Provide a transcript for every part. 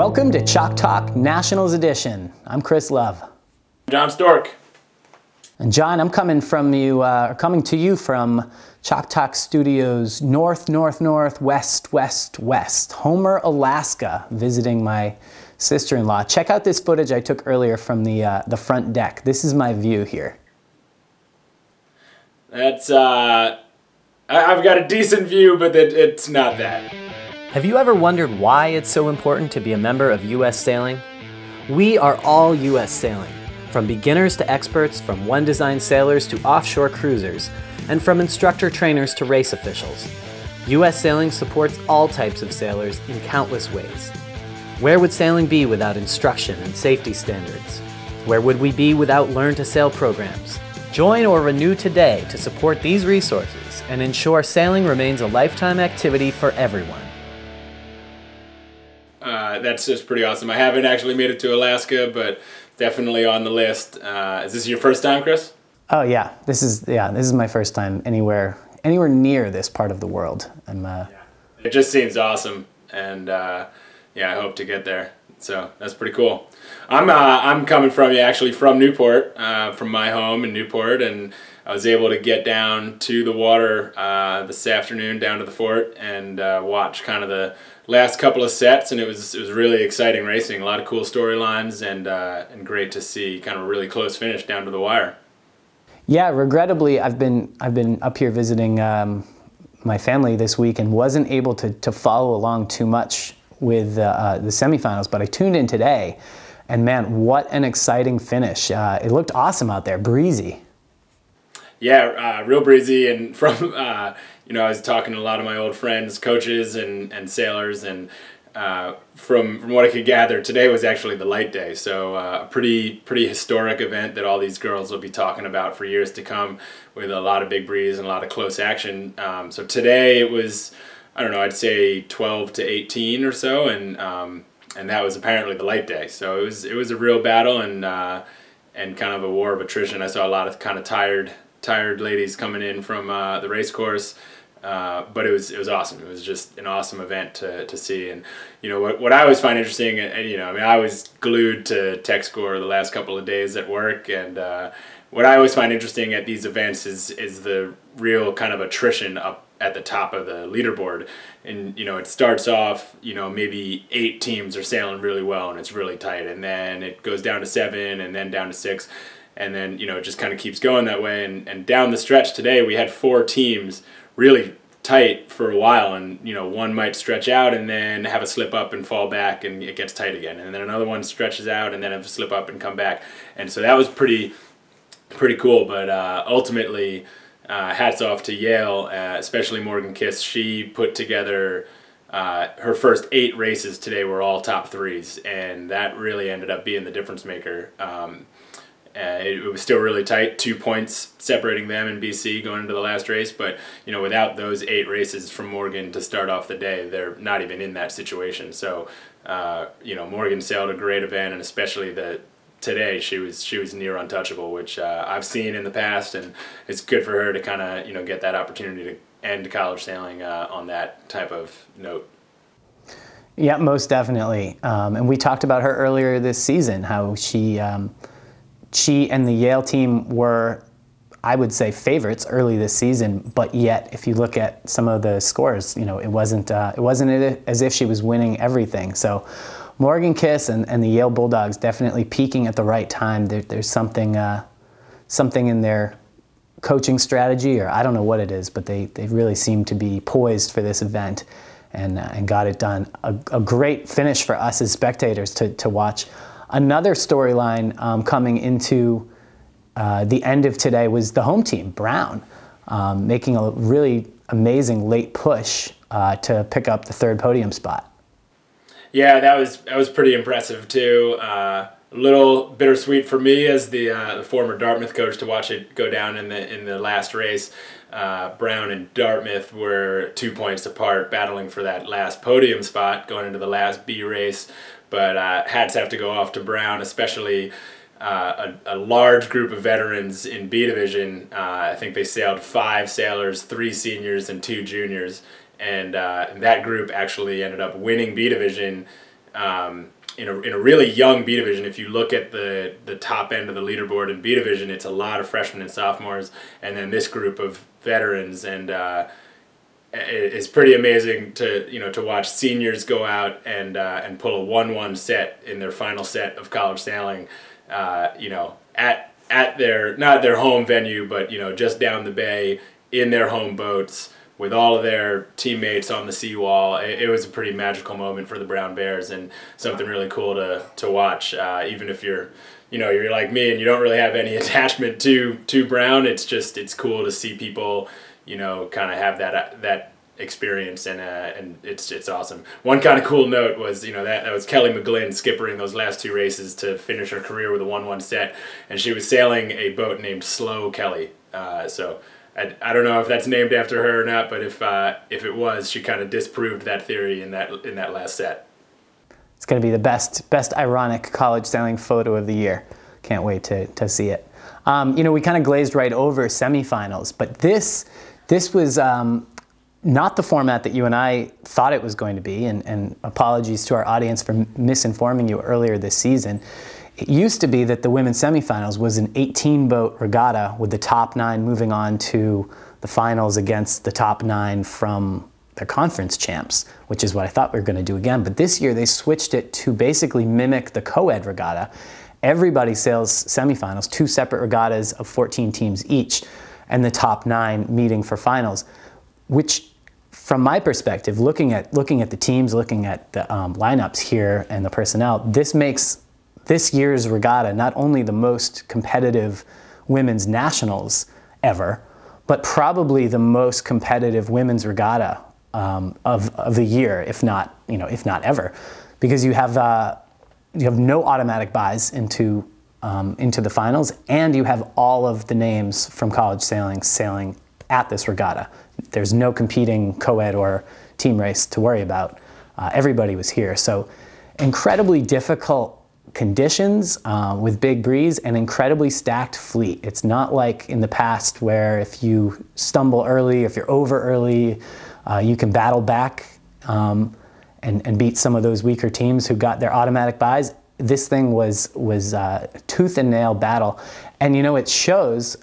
Welcome to Chalk Talk Nationals Edition. I'm Chris Love. John Stork. And John, I'm coming to you from Chalk Talk Studios north, west, Homer, Alaska, visiting my sister-in-law. Check out this footage I took earlier from the front deck. This is my view here. That's, I've got a decent view, but it's not that. Have you ever wondered why it's so important to be a member of U.S. Sailing? We are all U.S. Sailing, from beginners to experts, from one-design sailors to offshore cruisers, and from instructor trainers to race officials. U.S. Sailing supports all types of sailors in countless ways. Where would sailing be without instruction and safety standards? Where would we be without Learn to Sail programs? Join or renew today to support these resources and ensure sailing remains a lifetime activity for everyone. That's just pretty awesome. I haven't actually made it to Alaska, but definitely on the list. Is this your first time, Chris? Oh yeah, this is my first time anywhere near this part of the world. It just seems awesome, and yeah, I hope to get there. So that's pretty cool. I'm coming from Newport, from my home in Newport, and I was able to get down to the water this afternoon, down to the fort, and watch kind of the last couple of sets, and it was really exciting racing. A lot of cool storylines, and great to see kind of a really close finish down to the wire. Yeah, regrettably, I've been up here visiting my family this week and wasn't able to follow along too much with the semifinals, but I tuned in today, and man, what an exciting finish. It looked awesome out there, breezy. Yeah, real breezy, and from, you know, I was talking to a lot of my old friends, coaches and sailors, and from what I could gather, today was actually the light day, so a pretty historic event that all these girls will be talking about for years to come, with a lot of big breeze and a lot of close action. So today it was, I don't know, I'd say 12 to 18 or so, and that was apparently the light day. So it was a real battle, and kind of a war of attrition. I saw a lot of kind of tired ladies coming in from the race course, but it was awesome. It was just an awesome event to see. And you know what I always find interesting, and you know, I mean, I was glued to tech score the last couple of days at work, and what I always find interesting at these events is the real kind of attrition up at the top of the leaderboard. And you know, it starts off, you know, maybe 8 teams are sailing really well and it's really tight, and then it goes down to 7, and then down to 6. And then, you know, it just kind of keeps going that way. And down the stretch today, we had 4 teams really tight for a while. And, you know, one might stretch out and then have a slip up and fall back, and it gets tight again. And then another one stretches out and then have a slip up and come back. And so that was pretty cool. But ultimately, hats off to Yale, especially Morgan Kiss. She put together her first 8 races today were all top 3s. And that really ended up being the difference maker. It was still really tight, 2 points separating them and BC going into the last race, but you know, without those 8 races from Morgan to start off the day, they're not even in that situation. So you know, Morgan sailed a great event, and especially today she was near untouchable, which I've seen in the past, and it's good for her to kind of, you know, get that opportunity to end college sailing on that type of note. Yeah, most definitely. And we talked about her earlier this season, how she and the Yale team were, I would say, favorites early this season, but yet if you look at some of the scores, you know, it wasn't as if she was winning everything. So Morgan Kiss and the Yale Bulldogs definitely peaking at the right time. There's something in their coaching strategy, or I don't know what it is, but they really seem to be poised for this event, and got it done. A great finish for us as spectators to watch. Another storyline coming into the end of today was the home team, Brown, making a really amazing late push to pick up the 3rd podium spot. Yeah, that was pretty impressive too. A little bittersweet for me as the former Dartmouth coach to watch it go down in the last race. Brown and Dartmouth were 2 points apart, battling for that last podium spot going into the last B race. But hats have to go off to Brown, especially a large group of veterans in B division. I think they sailed 5 sailors, 3 seniors, and 2 juniors, and that group actually ended up winning B division in a really young B division. If you look at the top end of the leaderboard in B division, it's a lot of freshmen and sophomores, and then this group of veterans, and it's pretty amazing to watch seniors go out and pull a 1-1 set in their final set of college sailing, at their, not their home venue, but just down the bay in their home boats with all of their teammates on the seawall. It was a pretty magical moment for the Brown Bears, and something really cool to watch. Even if you're like me and you don't really have any attachment to Brown, it's cool to see people, kind of have that experience, and it's awesome. One kind of cool note was, that was Kelly McGlynn skippering those last two races to finish her career with a 1-1 set, and she was sailing a boat named Slow Kelly. So I don't know if that's named after her or not, but if it was, she kind of disproved that theory in that last set. It's going to be the best ironic college sailing photo of the year. Can't wait to see it. We kind of glazed right over semifinals, but this was not the format that you and I thought it was going to be, and apologies to our audience for misinforming you earlier this season. It used to be that the women's semifinals was an 18-boat regatta with the top 9 moving on to the finals against the top 9 from their conference champs, which is what I thought we were going to do again. But this year they switched it to basically mimic the co-ed regatta. Everybody sails semifinals, 2 separate regattas of 14 teams each, and the top 9 meeting for finals, which from my perspective, looking at the teams, looking at the lineups here and the personnel, this makes this year's regatta not only the most competitive women's nationals ever, but probably the most competitive women's regatta of the year, if not ever, because you have no automatic buys into the finals, and you have all of the names from college sailing at this regatta. There's no competing co-ed or team race to worry about. Everybody was here, so incredibly difficult conditions with big breeze and incredibly stacked fleet. It's not like in the past where if you stumble early, if you're over early, you can battle back and beat some of those weaker teams who got their automatic buys. This thing was tooth and nail battle, and it shows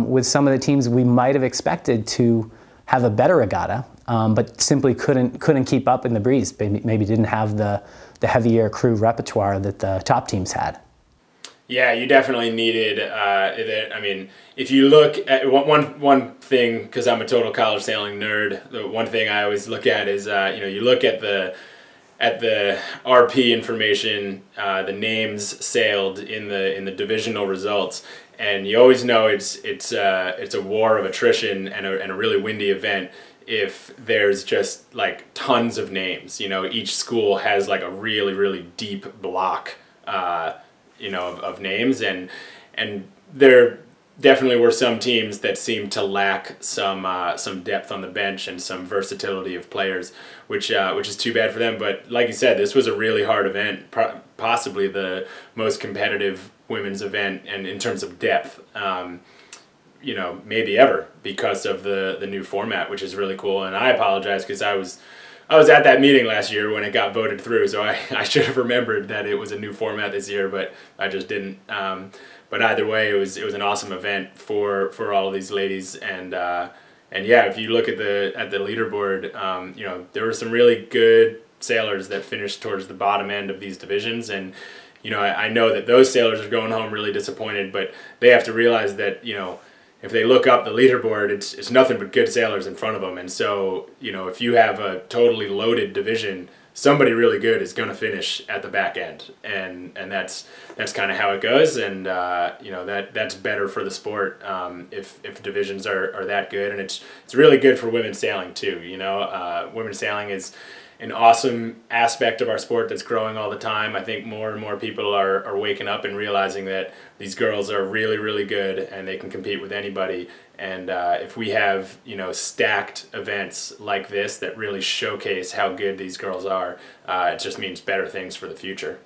with some of the teams we might have expected to have a better regatta, but simply couldn't keep up in the breeze. Maybe didn't have the heavier crew repertoire that the top teams had. Yeah, you definitely needed I mean, if you look at one thing, because I'm a total college sailing nerd, the one thing I always look at is you look at the RP information, the names sailed in the divisional results, and you always know it's a war of attrition and a really windy event if there's just like tons of names. Each school has like a really, really deep block of names, and there definitely were some teams that seemed to lack some depth on the bench and some versatility of players, which is too bad for them. But like you said, this was a really hard event, possibly the most competitive women's event, and in terms of depth, maybe ever, because of the new format, which is really cool. And I apologize because I was at that meeting last year when it got voted through, so I should have remembered that it was a new format this year, but I just didn't. But either way, it was an awesome event for all of these ladies, and yeah, if you look at the leaderboard, there were some really good sailors that finished towards the bottom end of these divisions, and I know that those sailors are going home really disappointed, but they have to realize that if they look up the leaderboard, it's nothing but good sailors in front of them, and so if you have a totally loaded division, somebody really good is going to finish at the back end, and that's kind of how it goes, and that's better for the sport if divisions are that good, and it's really good for women's sailing too. Women's sailing is an awesome aspect of our sport that's growing all the time. I think more and more people are waking up and realizing that these girls are really, really good and they can compete with anybody. And if we have stacked events like this that really showcase how good these girls are, it just means better things for the future.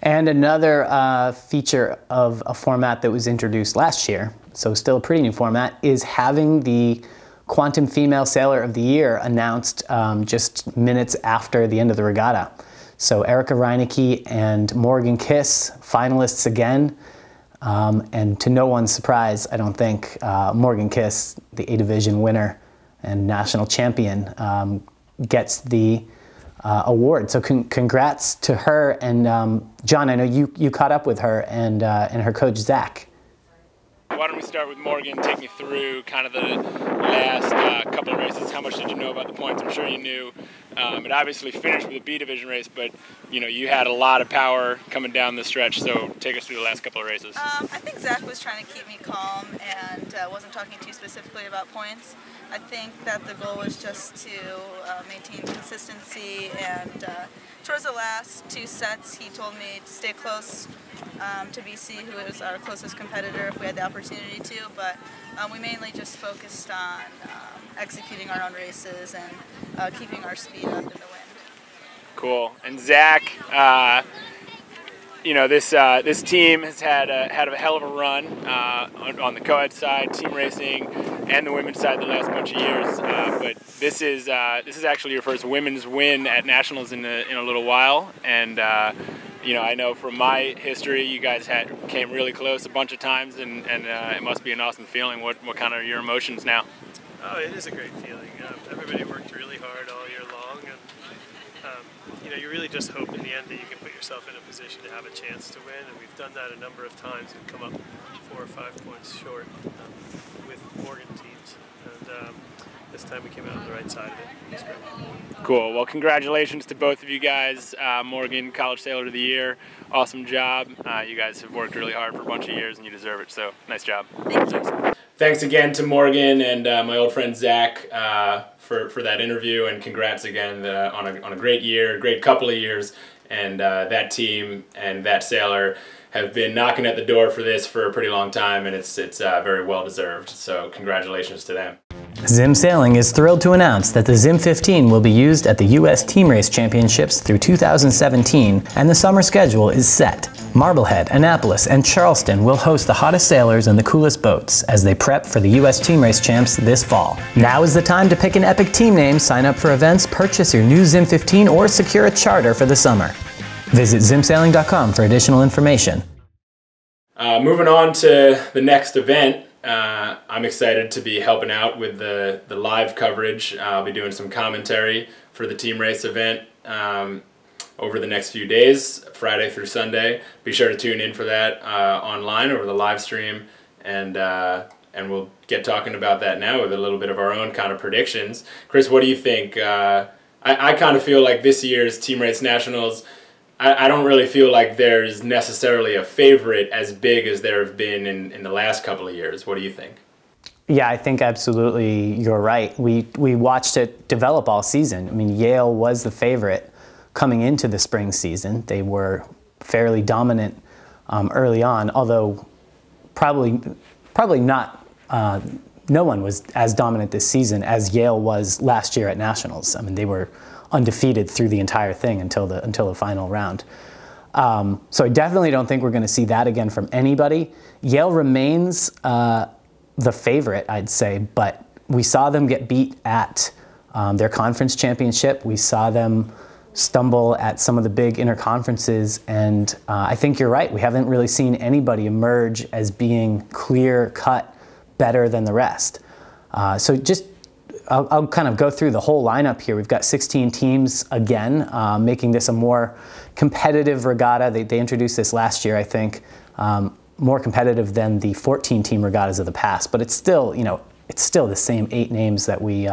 And another feature of a format that was introduced last year, so still a pretty new format, is having the Quantum Female Sailor of the Year announced just minutes after the end of the regatta. So Erica Reinecke and Morgan Kiss, finalists again. And to no one's surprise, I don't think, Morgan Kiss, the A Division winner and national champion, gets the award. So congrats to her. And John, I know you caught up with her and her coach, Zack. Why don't we start with Morgan, take me through kind of the last couple of races. How much did you know about the points? I'm sure you knew. It obviously finished with a B division race, but you had a lot of power coming down the stretch, so take us through the last couple of races. I think Zack was trying to keep me calm and wasn't talking too specifically about points. I think that the goal was just to maintain consistency, and towards the last two sets he told me to stay close to BC, who is our closest competitor, if we had the opportunity to, but we mainly just focused on executing our own races and keeping our speed up in the wind. Cool. And Zack, this team has had a hell of a run on the co-ed side, team racing, and the women's side the last bunch of years. But this is actually your first women's win at nationals in a little while, and I know from my history, you guys came really close a bunch of times, and it must be an awesome feeling. What kind of your emotions now? Oh, it is a great feeling. Everybody worked really hard all year long, and you really just hope in the end that you can put yourself in a position to have a chance to win, and we've done that a number of times and come up 4 or 5 points short with Morgan teams, and this time we came out on the right side of it. It was great. Cool. Well, congratulations to both of you guys. Morgan, College Sailor of the Year. Awesome job. You guys have worked really hard for a bunch of years, and you deserve it, so nice job. Thank you. Thanks again to Morgan and my old friend Zack for that interview, and congrats again on a great year, great couple of years, and that team and that sailor have been knocking at the door for this for a pretty long time, and it's very well deserved. So congratulations to them. Zim Sailing is thrilled to announce that the Zim 15 will be used at the U.S. Team Race Championships through 2017, and the summer schedule is set. Marblehead, Annapolis, and Charleston will host the hottest sailors and the coolest boats as they prep for the U.S. Team Race Champs this fall. Now is the time to pick an epic team name, sign up for events, purchase your new Zim 15, or secure a charter for the summer. Visit zimsailing.com for additional information. Moving on to the next event, I'm excited to be helping out with the live coverage. I'll be doing some commentary for the team race event over the next few days, Friday through Sunday. Be sure to tune in for that online over the live stream, and we'll get talking about that now with a little bit of our own kind of predictions. Chris, what do you think? I kind of feel like this year's Team Race Nationals, I don't really feel like there's necessarily a favorite as big as there have been in the last couple of years. What do you think? Yeah, I think absolutely you're right. We watched it develop all season. I mean, Yale was the favorite coming into the spring season. They were fairly dominant early on, although probably not. No one was as dominant this season as Yale was last year at nationals. I mean, they were undefeated through the entire thing until the final round. So I definitely don't think we're going to see that again from anybody. Yale remains the favorite, I'd say, but we saw them get beat at their conference championship. We saw them stumble at some of the big interconferences, and I think you're right. We haven't really seen anybody emerge as being clear-cut better than the rest. So just I'll kind of go through the whole lineup here. We've got 16 teams again, making this a more competitive regatta. They introduced this last year, I think, more competitive than the 14-team regattas of the past. But it's still, it's still the same 8 names that we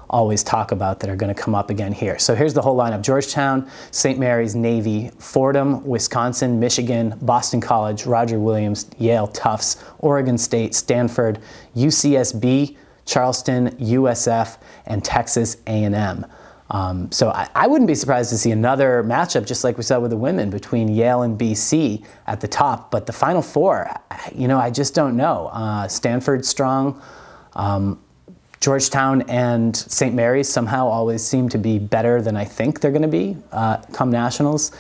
always talk about that are going to come up again here. So here's the whole lineup: Georgetown, St. Mary's, Navy, Fordham, Wisconsin, Michigan, Boston College, Roger Williams, Yale, Tufts, Oregon State, Stanford, UCSB, Charleston, USF, and Texas A&M. So I wouldn't be surprised to see another matchup just like we saw with the women between Yale and BC at the top. But the Final Four, I just don't know. Stanford strong. Georgetown and St. Mary's somehow always seem to be better than I think they're going to be come nationals.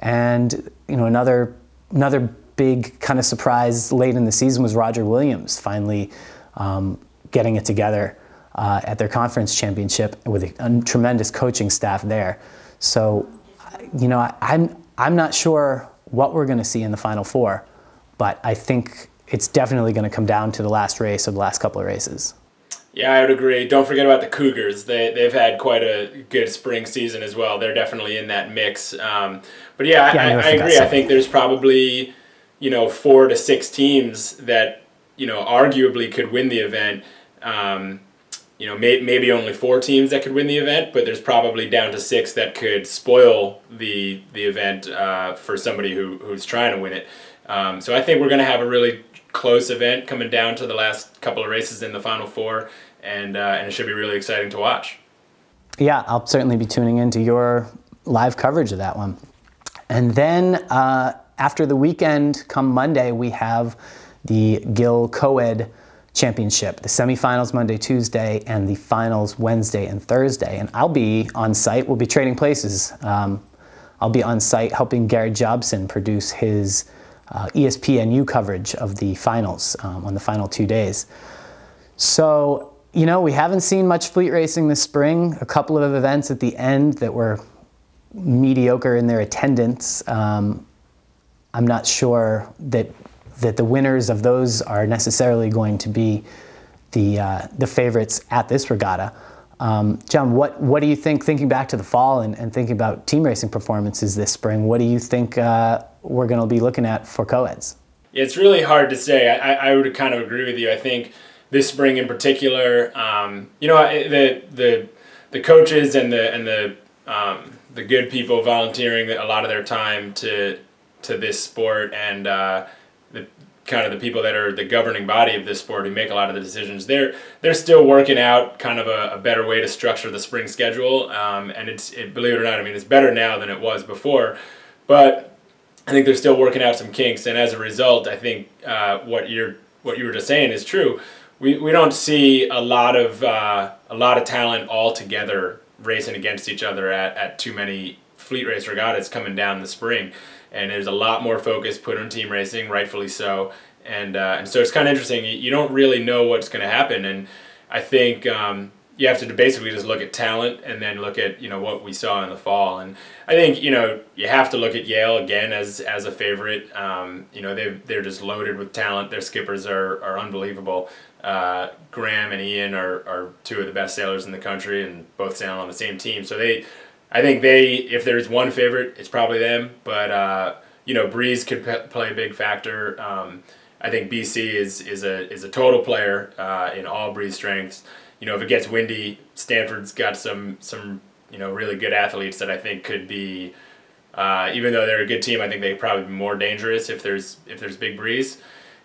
And another big kind of surprise late in the season was Roger Williams finally getting it together at their conference championship with a tremendous coaching staff there. So you know, I'm not sure what we're going to see in the Final Four, but I think it's definitely going to come down to the last race or the last couple of races. Yeah, I would agree. Don't forget about the Cougars. They've had quite a good spring season as well. They're definitely in that mix. But yeah, I agree. I think there's probably, 4 to 6 teams that, arguably could win the event. Maybe only 4 teams that could win the event, but there's probably down to 6 that could spoil the event for somebody who's trying to win it. So I think we're going to have a really close event coming down to the last couple of races in the Final Four, and it should be really exciting to watch. Yeah, I'll certainly be tuning into your live coverage of that one. And then after the weekend, come Monday, we have the Gill Co-Ed Championship, the semifinals Monday, Tuesday, and the finals Wednesday and Thursday. And I'll be on site. We'll be trading places. I'll be on site helping Gary Jobson produce his ESPNU coverage of the finals on the final 2 days. So, we haven't seen much fleet racing this spring. A couple of events at the end that were mediocre in their attendance. I'm not sure that the winners of those are necessarily going to be the favorites at this regatta. John, what do you think, thinking back to the fall and thinking about team racing performances this spring, what do you think we're going to be looking at for co-eds? It's really hard to say. I would kind of agree with you. I think this spring in particular, the coaches and the good people volunteering a lot of their time to this sport, and the people that are the governing body of this sport who make a lot of the decisions, they're still working out kind of a better way to structure the spring schedule, and believe it or not, I mean, it's better now than it was before, but I think they're still working out some kinks, and as a result, I think what you were just saying is true. We don't see a lot of talent all together racing against each other at too many fleet race regattas coming down the spring, and there's a lot more focus put on team racing, rightfully so, and so it's kind of interesting. You don't really know what's going to happen, and I think you have to basically just look at talent and then look at what we saw in the fall, and I think you have to look at Yale again as a favorite. They're just loaded with talent. Their skippers are unbelievable. Graham and Ian are 2 of the best sailors in the country, and both sail on the same team. So I think if there's one favorite, it's probably them. But breeze could play a big factor. I think BC is a total player in all breeze strengths. If it gets windy, Stanford's got some really good athletes that I think could be, even though they're a good team, I think they'd probably be more dangerous if there's big breeze.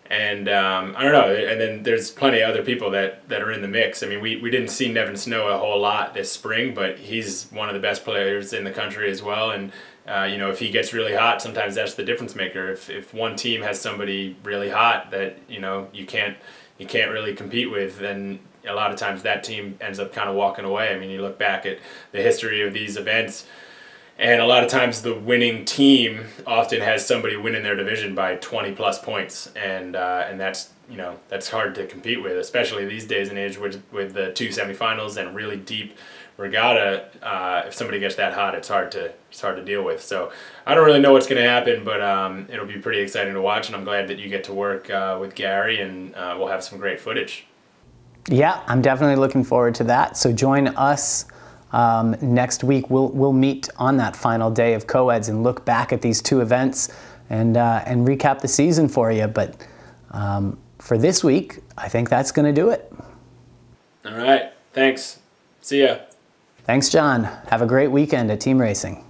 And I don't know. And then there's plenty of other people that are in the mix. I mean, we didn't see Nevin Snow a whole lot this spring, but he's one of the best players in the country as well. And if he gets really hot, sometimes that's the difference maker. If one team has somebody really hot that you can't really compete with, then a lot of times that team ends up kind of walking away. I mean, you look back at the history of these events, and a lot of times the winning team often has somebody winning their division by 20+ points, and that's hard to compete with, especially these days and age with the 2 semifinals and really deep regatta. If somebody gets that hot, it's hard to deal with. So I don't really know what's going to happen, but it'll be pretty exciting to watch, and I'm glad that you get to work with Gary, and we'll have some great footage. Yeah, I'm definitely looking forward to that. So join us next week. We'll meet on that final day of co-eds and look back at these 2 events and recap the season for you. But for this week, I think that's going to do it. All right. Thanks. See ya. Thanks, John. Have a great weekend at Team Racing.